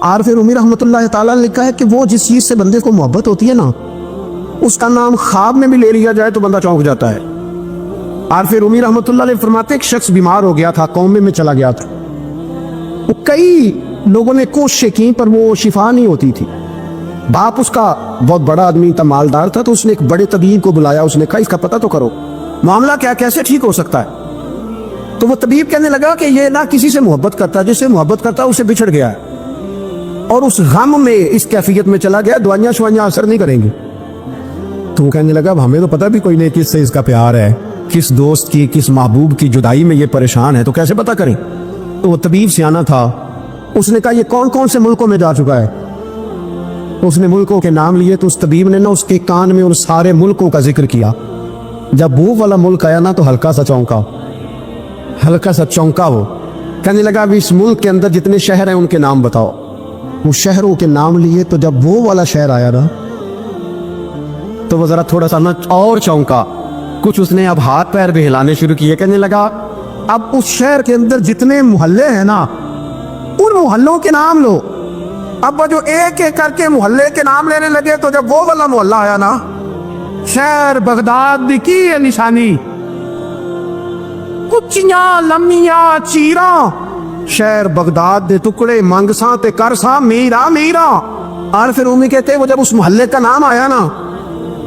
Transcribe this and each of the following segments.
आरिफ रूमी रहमतुल्लाह ताला ने लिखा है कि वो जिस चीज़ से बंदे को मोहब्बत होती है ना, उसका नाम ख्वाब में भी ले लिया जाए तो बंदा चौंक जाता है। आरिफ रूमी रहमतुल्लाह ने फरमाते एक शख्स बीमार हो गया था, कौमे में चला गया था, वो कई लोगों ने कोशिश की पर वो शिफा नहीं होती थी। बाप उसका बहुत बड़ा आदमी था, मालदार था, तो उसने एक बड़े तबीब को बुलाया। उसने कहा इसका पता तो करो, मामला क्या, कैसे ठीक हो सकता है। तो वो तबीब कहने लगा कि ये ना किसी से मोहब्बत करता, जिससे मोहब्बत करता उसे बिछड़ गया है और उस गम में इस कैफियत में चला गया, दवाइयां शवाइयां असर नहीं करेंगी। तो वो कहने लगा हमें तो पता भी कोई नहीं किससे इसका प्यार है, किस दोस्त की, किस महबूब की जुदाई में ये परेशान है, तो कैसे पता करें। तो वो तबीब सियाना था, उसने कहा ये कौन कौन से मुल्कों में जा चुका है। तो उसने मुल्कों के नाम लिए, तो उस तबीब ने ना उसके कान में उन सारे मुल्कों का जिक्र किया। जब वो वाला मुल्क आया ना तो हल्का सा चौंका वो। कहने लगा अभी इस मुल्क के अंदर जितने शहर हैं उनके नाम बताओ। वो शहरों के नाम लिए, तो जब वो वाला शहर आया ना तो वो जरा थोड़ा सा ना और चौंका। कुछ उसने अब हाथ पैर भी हिलाने शुरू किए। कहने लगा अब उस शहर के अंदर जितने मोहल्ले हैं ना, उन मोहल्लों के नाम लो। अब वो जो एक एक करके मोहल्ले के नाम लेने लगे, तो जब वो वाला मोहल्ला आया ना, शहर बगदाद की है निशानी, कुचियां लम्मियां चीरा, शहर बगदाद दे टुकड़े मंगसा ते करसा मीरा मीरा। आरिफ रूमी कहते वो जब उस मोहल्ले का नाम आया ना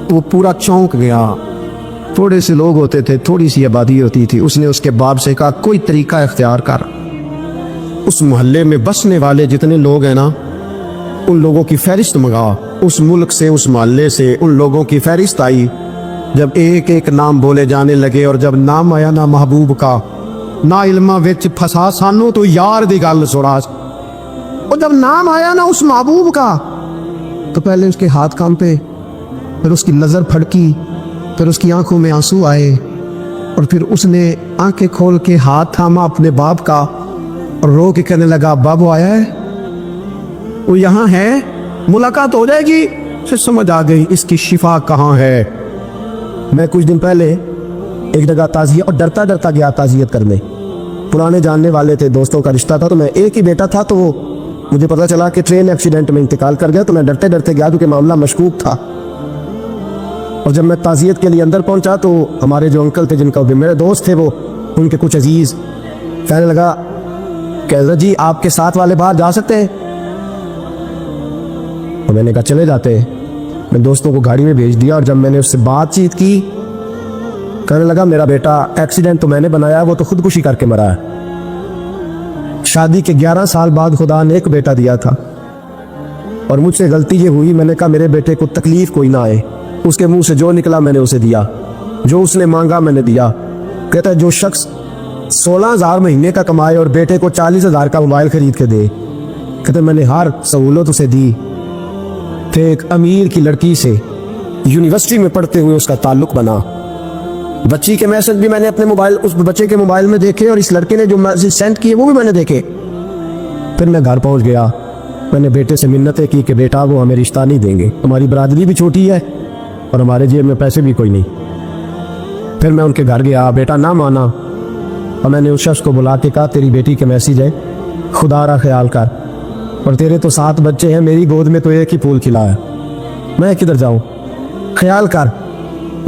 वो पूरा चौंक गया। थोड़े से लोग होते थे, थोड़ी सी आबादी होती थी। उसने उसके बाप से कहा कोई तरीका इख्तियार कर, उस मोहल्ले में बसने वाले जितने लोग हैं ना उन लोगों की फहरिस्त मंगा। उस मुल्क से, उस मोहल्ले से उन लोगों की फहरिस्त आई। जब एक एक नाम बोले जाने लगे और जब नाम आया ना महबूब का, ना इल्मा विच फसा सानू तो यार दी गल सुना। और जब नाम आया ना उस महबूब का, तो पहले उसके हाथ कांपे, फिर उसकी नज़र फड़की, फिर उसकी आंखों में आंसू आए, और फिर उसने आंखें खोल के हाथ थामा अपने बाप का और रो के कहने लगा बाबू आया है, वो यहाँ है, मुलाकात हो जाएगी। फिर समझ आ गई इसकी शिफा कहाँ है। मैं कुछ दिन पहले एक जगह ताज़ियत, और डरता डरता गया ताज़ियत करने। पुराने जानने वाले थे, दोस्तों का रिश्ता था, तो मैं एक ही बेटा था, तो मुझे पता चला कि ट्रेन एक्सीडेंट में इंतकाल कर गया। तो मैं डरते डरते गया क्योंकि मामला मशकूक था। और जब मैं ताज़ियत के लिए अंदर पहुंचा तो हमारे जो अंकल थे, जिनका भी मेरे दोस्त थे, वो उनके कुछ अजीज़ कहने लगा कैज़ा जी आपके साथ वाले बाहर जा सकते हैं। तो मैंने कहा चले जाते हैं। मैं दोस्तों को गाड़ी में भेज दिया, और जब मैंने उससे बातचीत की, कहने लगा मेरा बेटा एक्सीडेंट तो मैंने बनाया, वो तो खुदकुशी करके मरा है। शादी के 11 साल बाद खुदा ने एक बेटा दिया था, और मुझसे गलती ये हुई, मैंने कहा मेरे बेटे को तकलीफ कोई ना आए। उसके मुंह से जो निकला मैंने उसे दिया, जो उसने मांगा मैंने दिया। कहता है जो शख्स 16,000 महीने का कमाए और बेटे को 40,000 का मोबाइल खरीद के दे, कहते मैंने हर सहूलत उसे दी। फिर एक अमीर की लड़की से यूनिवर्सिटी में पढ़ते हुए उसका ताल्लुक बना। बच्ची के मैसेज भी मैंने अपने मोबाइल, उस बच्चे के मोबाइल में देखे, और इस लड़के ने जो मैसेज सेंड किए वो भी मैंने देखे। फिर मैं घर पहुंच गया, मैंने बेटे से मिन्नतें की कि बेटा वो हमें रिश्ता नहीं देंगे, हमारी बरादरी भी छोटी है और हमारे जेब में पैसे भी कोई नहीं। फिर मैं उनके घर गया, बेटा ना माना, और मैंने उस शख्स को बुला के कहा तेरी बेटी के मैसेज है, खुदा रा ख्याल कर, और तेरे तो 7 बच्चे हैं, मेरी गोद में तो एक ही फूल खिला है, मैं किधर जाऊं, ख्याल कर।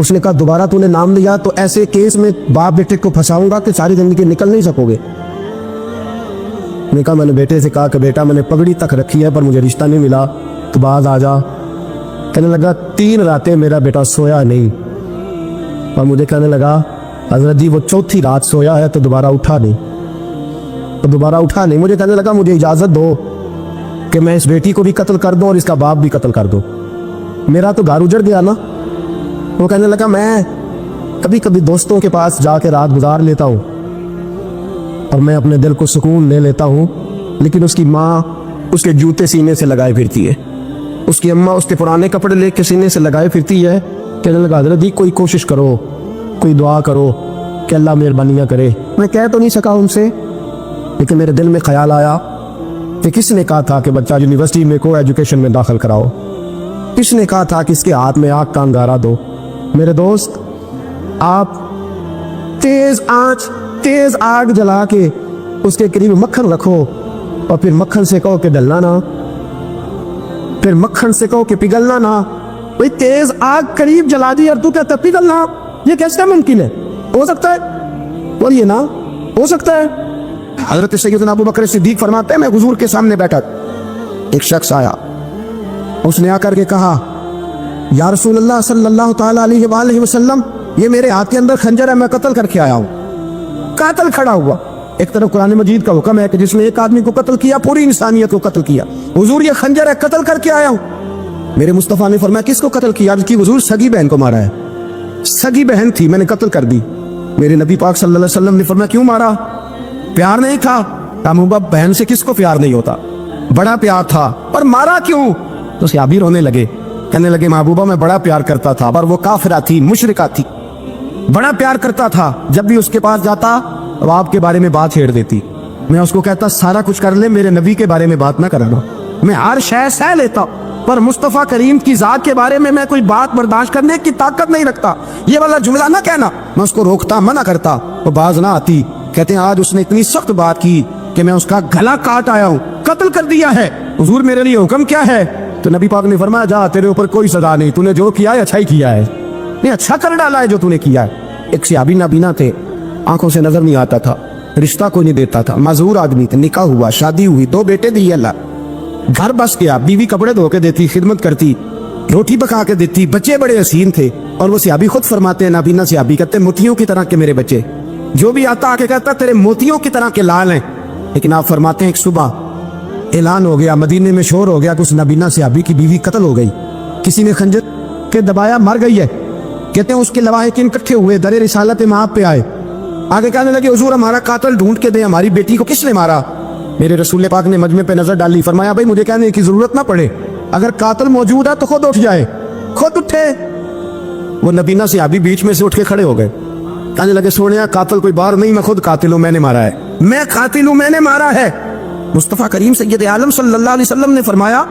उसने कहा दोबारा तूने नाम लिया तो ऐसे केस में बाप बेटे को फंसाऊंगा कि सारी जिंदगी निकल नहीं सकोगे। मैंने बेटे से कहा कि बेटा मैंने पगड़ी तक रखी है पर मुझे रिश्ता नहीं मिला, तो बाद आ जा। कहने लगा 3 रातें मेरा बेटा सोया नहीं, और मुझे कहने लगा हजरत जी वो 4थी रात सोया है तो दोबारा उठा नहीं। मुझे कहने लगा मुझे इजाज़त दो कि मैं इस बेटी को भी कत्ल कर दूं और इसका बाप भी कत्ल कर दूं, मेरा तो घर उजड़ गया ना। वो कहने लगा मैं कभी कभी दोस्तों के पास जाके रात गुजार लेता हूँ और मैं अपने दिल को सुकून ले लेता हूँ, लेकिन उसकी माँ उसके जूते सीने से लगाए फिरती है, उसकी अम्मा उसके पुराने कपड़े लेके सीने से लगाए फिरती है। कहने लगा हज़रत जी कोई कोशिश करो, कोई दुआ करो कि अल्लाह मेहरबानियाँ करे। मैं कह तो नहीं सका उनसे, लेकिन मेरे दिल में ख्याल आया कि किसने कहा था कि बच्चा यूनिवर्सिटी में को एजुकेशन में दाखिल कराओ, किसने कहा था कि इसके हाथ में आग का अंगारा दो। मेरे दोस्त आप तेज आग जला के उसके करीब मक्खन रखो اور پھر مکھن سے کہو کہ ڈلنا نہ, پھر مکھن سے کہو کہ پگھلنا نہ. بھئی تیز آگ قریب جلا دی اور تو کہتا پگھلنا, یہ کیسے ممکن ہے؟ ہو سکتا ہے؟ بولیے نا, ہو سکتا ہے؟ حضرت سیدنا ابو بکر صدیق فرماتے ہیں میں حضور کے سامنے بیٹھا, ایک شخص آیا, اس نے آ کر کے کہا یا رسول اللہ صلی اللہ تعالیٰ علیہ وآلہ وسلم, یہ میرے ہاتھ کے اندر خنجر ہے, میں قتل کر کے آیا ہوں. قاتل کھڑا ہوا. ایک طرف قرآن مجید کا حکم ہے کہ جس نے ایک آدمی کو قتل کیا پوری انسانیت کو قتل کیا. حضور یہ خنجر ہے, قتل کر کے آیا ہوں. میرے مصطفیٰ نے فرمایا کس کو قتل کیا؟ عرض کی حضور سگی بہن کو مارا ہے. سگی بہن تھی, میں نے قتل کر دی. میرے نبی پاک صلی اللہ علیہ وسلم نے فرمایا کیوں مارا؟ پیار نہیں تھا؟ محبوبہ بہن سے کس کو پیار نہیں ہوتا, بڑا پیار تھا, اور مارا کیوں؟ تو صحابی رونے لگے, کہنے لگے محبوبہ میں بڑا پیار کرتا تھا, پر وہ کافرہ تھی, مشرکہ تھی, بڑا پیار کرتا تھا. جب بھی اس کے پاس جاتا وہ آپ کے بارے میں بات چھیڑ دیتی. میں اس کو کہتا سارا کچھ کر لے, میرے نبی کے بارے میں بات نہ کرانا. میں ہر شے سہ لیتا, پر مصطفیٰ کریم کی ذات کے بارے میں کوئی بات برداشت کرنے کی طاقت نہیں رکھتا. یہ والا جملہ نہ کہنا. میں اس کو روکتا, منع کرتا, وہ باز نہ آتی. کہتے ہیں آج اس نے اتنی سخت بات کی کہ میں اس کا گلا کاٹ آیا ہوں, قتل کر دیا ہے. حضور میرے لیے حکم کیا ہے؟ تو نبی پاک نے فرمایا جا, تیرے اوپر کوئی سزا نہیں, تو نے جو کیا ہے اچھا ہی کیا ہے, نہیں اچھا کر ڈالا ہے جو تو نے کیا ہے. ایک صحابی نابینا تھے, آنکھوں سے نظر نہیں آتا تھا, رشتہ کوئی نہیں دیتا تھا, معذور آدمی تھے, نکاح ہوا, شادی ہوئی, 2 بیٹے دیے اللہ, گھر بس گیا, بیوی کپڑے دھو کے دیتی, خدمت کرتی, روٹی پکا کے دیتی, بچے بڑے حسین تھے. اور وہ صحابی خود فرماتے ہیں, نابینا صحابی کہتے ہیں موتیوں کی طرح کے میرے بچے, جو بھی آتا آ کے کہتا تیرے موتیوں کی طرح کے لال ہیں. لیکن آپ فرماتے ہیں ایک صبح اعلان ہو گیا, مدینے میں شور ہو گیا کہ اس نابینا صحابی کی بیوی قتل ہو گئی, کسی نے خنجر کے دبایا, مر گئی ہے. کہتے ہیں اس کے لواحقین اکٹھے ہوئے, در رسالت مآب پہ آئے, آگے کہنے لگے حضور ہمارا قاتل ڈھونڈ کے دیں, ہماری بیٹی کو کس نے مارا؟ میرے رسول پاک نے مجمع پہ نظر ڈالی, فرمایا بھائی مجھے کہنے کی ضرورت نہ پڑے, اگر قاتل موجود ہے تو خود اٹھ جائے. خود اٹھے. وہ نبینا صحابی بیچ میں سے اٹھ کے کھڑے ہو گئے, کہنے لگے سونیا قاتل کوئی باہر نہیں, میں خود قاتل ہوں, میں نے مارا ہے, میں قاتل ہوں, میں نے مارا ہے. مصطفیٰ کریم سید عالم صلی اللہ علیہ وسلم نے فرمایا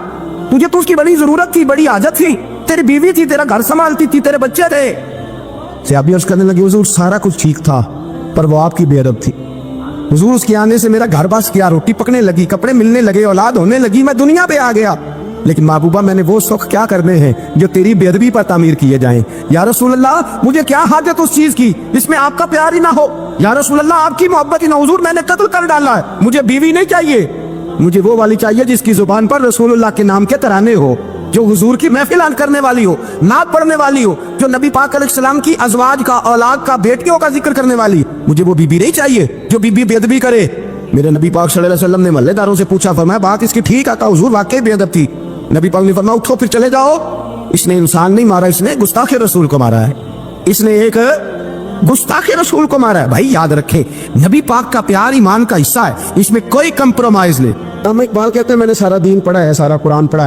تجھے تو اس کی بڑی ضرورت تھی, بڑی حاجت تھی, تیری بیوی تھی, تیرا گھر سنبھالتی تھی, تیرے بچے تھے. صحابی عرض کرنے لگے حضور سارا کچھ ٹھیک تھا, پر وہ آپ کی بے ادب تھی. حضور اس کے آنے سے میرا گھر بس کیا, روٹی پکنے لگی, کپڑے ملنے لگے, اولاد ہونے لگی, میں دنیا پہ آ گیا. لیکن محبوبہ میں نے وہ سخ کیا کرنے ہیں جو تیری بے ادبی پر تعمیر کیے جائیں. یا رسول اللہ مجھے کیا حاجت اس چیز کی جس میں آپ کا پیار ہی نہ ہو. یا رسول اللہ آپ کی محبت ہی نہ. حضور میں نے قتل کر ڈالا ہے, مجھے بیوی نہیں چاہیے, مجھے وہ والی چاہیے جس کی زبان پر رسول اللہ کے نام کے ترانے ہو, جو حضور کی محفل کرنے والی ہو, نعت پڑھنے والی ہو, جو نبی پاک علیہ السلام کی ازواج کا, اولاد کا, بیٹیوں کا ذکر کرنے والی. مجھے وہ بیوی نہیں چاہیے جو بیوی بے ادبی کرے. میرے نبی پاک صلی اللہ علیہ وسلم نے محلے داروں سے پوچھا, فرمایا بات اس کی ٹھیک ہے؟ کہا حضور واقعی بے ادب تھی. نبی پاک نے فرمایا اٹھو پھر چلے جاؤ, اس نے انسان نہیں مارا, اس نے گستاخ رسول کو مارا ہے, اس نے ایک گستاخ رسول کو مارا ہے. بھائی یاد رکھے نبی پاک کا پیار ایمان کا حصہ ہے, اس میں کوئی کمپرومائز نہیں. اقبال کہتے ہیں میں نے سارا دین پڑھا ہے, سارا قرآن پڑھا ہے.